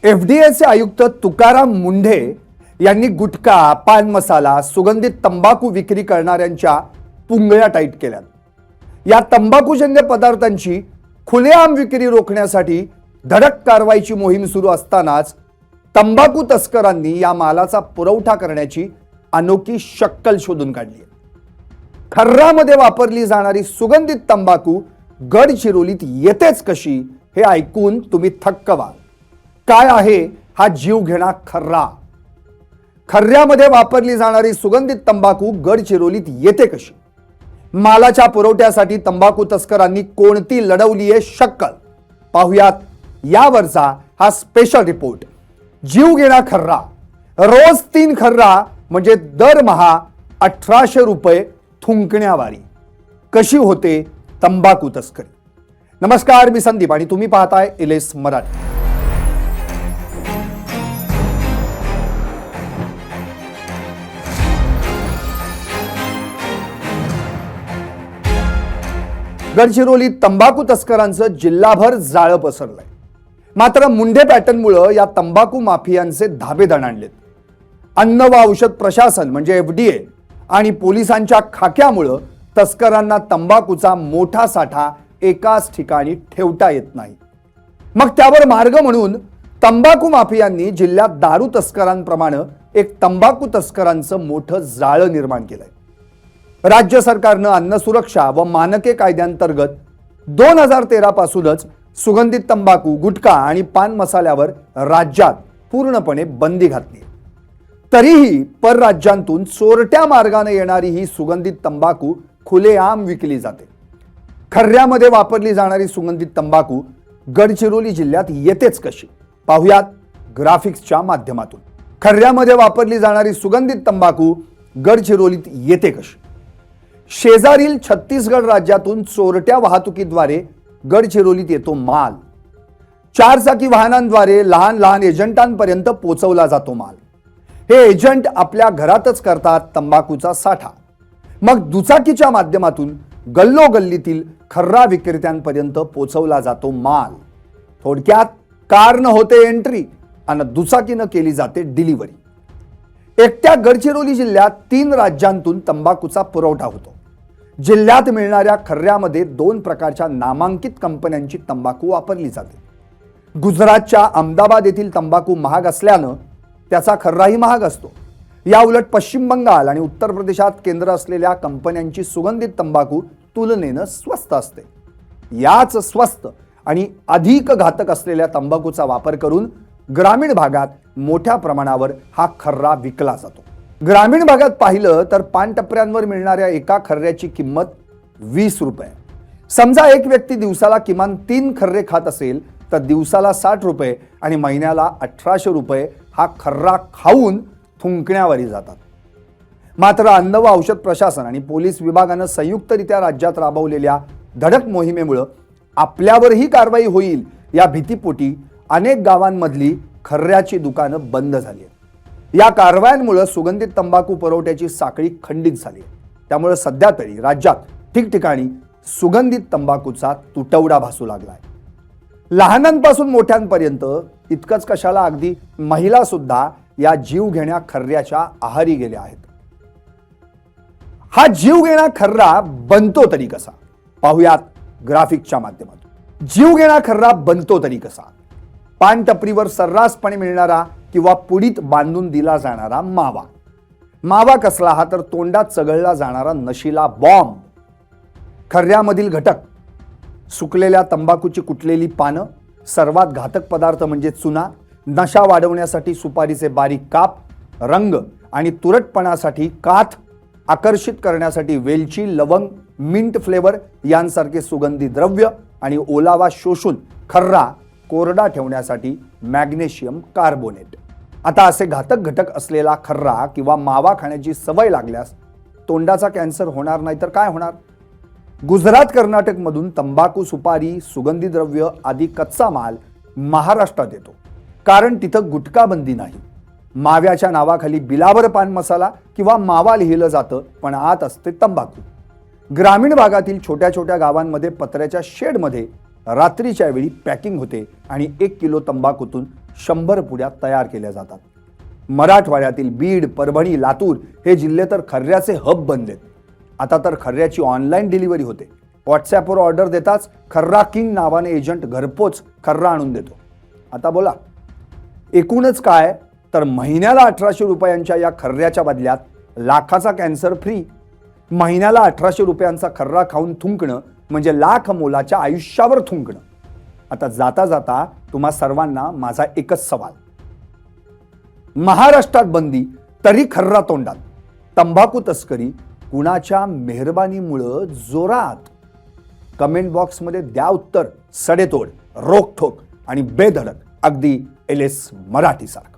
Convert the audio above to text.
एफडीएचे आयुक्त तुकाराम मुंढे यांनी गुटखा, पान मसाला, सुगंधित तंबाखू विक्री करणाऱ्यांच्या पुंगळ्या टाईट केल्या। या तंबाखूजन्य पदार्थांची खुलेआम विक्री रोखण्यासाठी धडक कारवाईची मोहीम सुरू असतानाच तंबाखू तस्करांनी या मालाचा पुरवठा करण्याची अनोखी शक्कल शोधून काढली। खर्रामध्ये वापरली जाणारी सुगंधित तंबाखू गडचिरोलीत येतेच कशी हे ऐकून तुम्ही थक्क व्हाल। काय आहे हा जीवघेणा खर्रा? खर्ऱ्यामध्ये वापरली जाणारी सुगंधित तंबाखू गडचिरोलीत येते कशी? मालाच्या पुरवठ्यासाठी तंबाखू तस्करांनी कोणती लढवली आहे शक्कल? पाहुयात यावरचा हा स्पेशल रिपोर्ट। जीवघेणा खर्रा, रोज 3 खर्रा म्हणजे दरमहा 1800 रुपये थुंकण्यावारी। कशी होते तंबाखू तस्करी? नमस्कार, मी संदीप आणि तुम्ही पाहताय एलएस मराठी। गडचिरोलीत तंबाखू तस्करांचं जिल्हाभर जाळं पसरलंय। मात्र मुंढे पॅटर्नमुळे या तंबाखू माफियांचे धाबे दणाणलेत। अन्न व औषध प्रशासन म्हणजे एफडीए आणि पोलिसांच्या खाक्यामुळे तस्करांना तंबाखूचा मोठा साठा एकाच ठिकाणी ठेवता येत नाही। मग त्यावर मार्ग म्हणून तंबाखू माफियांनी जिल्ह्यात दारू तस्करांप्रमाणे एक तंबाखू तस्करांचं मोठं जाळं निर्माण केलंय। राज्य सरकारनं अन्न सुरक्षा व मानके कायद्यांतर्गत 2013 पासूनच सुगंधित तंबाखू, गुटखा आणि पान मसाल्यावर राज्यात पूर्णपणे बंदी घातली। तरीही परराज्यांतून चोरट्या मार्गाने येणारी ही सुगंधित तंबाखू खुलेआम विकली जाते। खर्ऱ्यामध्ये वापरली जाणारी सुगंधित तंबाखू गडचिरोली जिल्ह्यात येतेच कशी? पाहुयात ग्राफिक्सच्या माध्यमातून। खर्ऱ्यामध्ये वापरली जाणारी सुगंधित तंबाखू गडचिरोलीत येते कशी? शेजारील छत्तीसगड राज्यातून चोरट्या वाहतुकीद्वारे गडचिरोलीत येतो माल। 4 चाकी वाहनांद्वारे लहान लहान एजंटांपर्यंत पोहोचवला जातो माल। हे एजंट आपल्या घरातच करतात तंबाखूचा साठा, मग दुचाकीच्या माध्यमातून गल्लोगल्लीतील खर्रा विक्रेत्यांपर्यंत पोहोचवला जातो माल। थोडक्यात कारनं होते एंट्री आणि दुचाकीनं केली जाते डिलिव्हरी। एकट्या गडचिरोली जिल्ह्यात 3 राज्यांतून तंबाखूचा पुरवठा होतो। जिल्ह्यात मिळणाऱ्या खर्ऱ्यामध्ये 2 प्रकारच्या नामांकित कंपन्यांची तंबाखू वापरली जाते। गुजरातच्या अहमदाबाद येथील तंबाखू महाग असल्यानं त्याचा खर्राही महाग असतो। या उलट पश्चिम बंगाल आणि उत्तर प्रदेशात केंद्र असलेल्या कंपन्यांची सुगंधित तंबाखू तुलनेनं स्वस्त असते। याच स्वस्त आणि अधिक घातक असलेल्या तंबाखूचा वापर करून ग्रामीण भागात मोठ्या प्रमाणावर हा खर्रा विकला जातो। ग्रामीण भागात पाहिलं तर पानटपऱ्यांवर मिळणाऱ्या एका खर्ऱ्याची किंमत 20 रुपये। समजा एक व्यक्ती दिवसाला किमान 3 खर्रे खात असेल तर दिवसाला 60 रुपये आणि महिन्याला 1800 रुपये हा खर्रा खाऊन थुंकण्यावारी जातात। मात्र अन्न व औषध प्रशासन आणि पोलीस विभागानं संयुक्तरित्या राज्यात राबवलेल्या धडक मोहिमेमुळे आपल्यावरही कारवाई होईल या भीतीपोटी अनेक गावांमधली खर्ऱ्याची दुकानं बंद झाली आहेत। या कारवायांमुळे सुगंधित तंबाखू पुरवठ्याची साखळी खंडित झाली आहे। त्यामुळे सध्या तरी राज्यात ठिकठिकाणी सुगंधित तंबाखूचा तुटवडा भासू लागलाय। लहानांपासून मोठ्यांपर्यंत इतकंच कशाला अगदी महिला सुद्धा या जीवघेण्या खर्ऱ्याच्या आहारी गेल्या आहेत। हा जीवघेणा खर्रा बनतो तरी कसा? पाहुयात ग्राफिकच्या माध्यमातून। जीवघेणा खर्रा बनतो तरी कसा? पान टपरीवर सर्रासपणे मिळणारा किंवा पुडीत बांधून दिला जाणारा मावा। मावा कसला? हा तर तोंडात चघळला जाणारा नशीला बॉम्ब। खर्ऱ्यामधील घटक: सुकलेल्या तंबाखूची कुटलेली पानं, सर्वात घातक पदार्थ म्हणजे चुना, नशा वाढवण्यासाठी सुपारीचे बारीक काप, रंग आणि तुरटपणासाठी काथ, आकर्षित करण्यासाठी वेलची, लवंग, मिंट फ्लेवर यांसारखे सुगंधी द्रव्य आणि ओलावा शोषून खर्रा कोरडा ठेवण्यासाठी मॅग्नेशियम कार्बोनेट। आता असे घातक घटक असलेला खर्रा किंवा मावा खाण्याची सवय लागल्यास तोंडाचा कॅन्सर होणार नाही तर काय होणार? गुजरात, कर्नाटक मधून तंबाखू, सुपारी, सुगंधी द्रव्य आदी कच्चा माल महाराष्ट्रात येतो, कारण तिथं गुटखा बंदी नाही। माव्याच्या नावाखाली बिलावर पान मसाला किंवा मावा लिहिलं जातं, पण आत असते तंबाखू। ग्रामीण भागातील छोट्या छोट्या गावांमध्ये पत्र्याच्या शेडमध्ये रात्रीच्या वेळी पॅकिंग होते आणि 1 किलो तंबाखूतून 100 पुड्या तयार केल्या जातात. मराठवाड्यातील बीड, परभणी, लातूर हे जिल्हे तर खर्ऱ्याचे हब बनलेत. आता तर खर्ऱ्याची ऑनलाईन डिलिव्हरी होते. व्हॉट्सॲपवर ऑर्डर देताच खर्रा किंग नावाने एजंट घरपोच खर्रा आणून देतो. आता बोला, एकूणच काय तर महिन्याला 1800 रुपयांच्या या खर्ऱ्याच्या बदल्यात लाखाचा कॅन्सर फ्री. महिन्याला 1800 रुपयांचा खर्रा खाऊन थुंकणं म्हणजे लाख मोलाच्या आयुष्यावर थुंकणं. आता जाता जाता तुम्हा सर्वांना माझा एकच सवाल, महाराष्ट्रात बंदी तरी खर्रा तोंडात. तंबाखू तस्करी कुणाच्या मेहरबानीमुळं जोरात? कमेंट बॉक्समध्ये द्या उत्तर सडेतोड, रोखठोक आणि बेधडक, अगदी LS मराठी सारखं.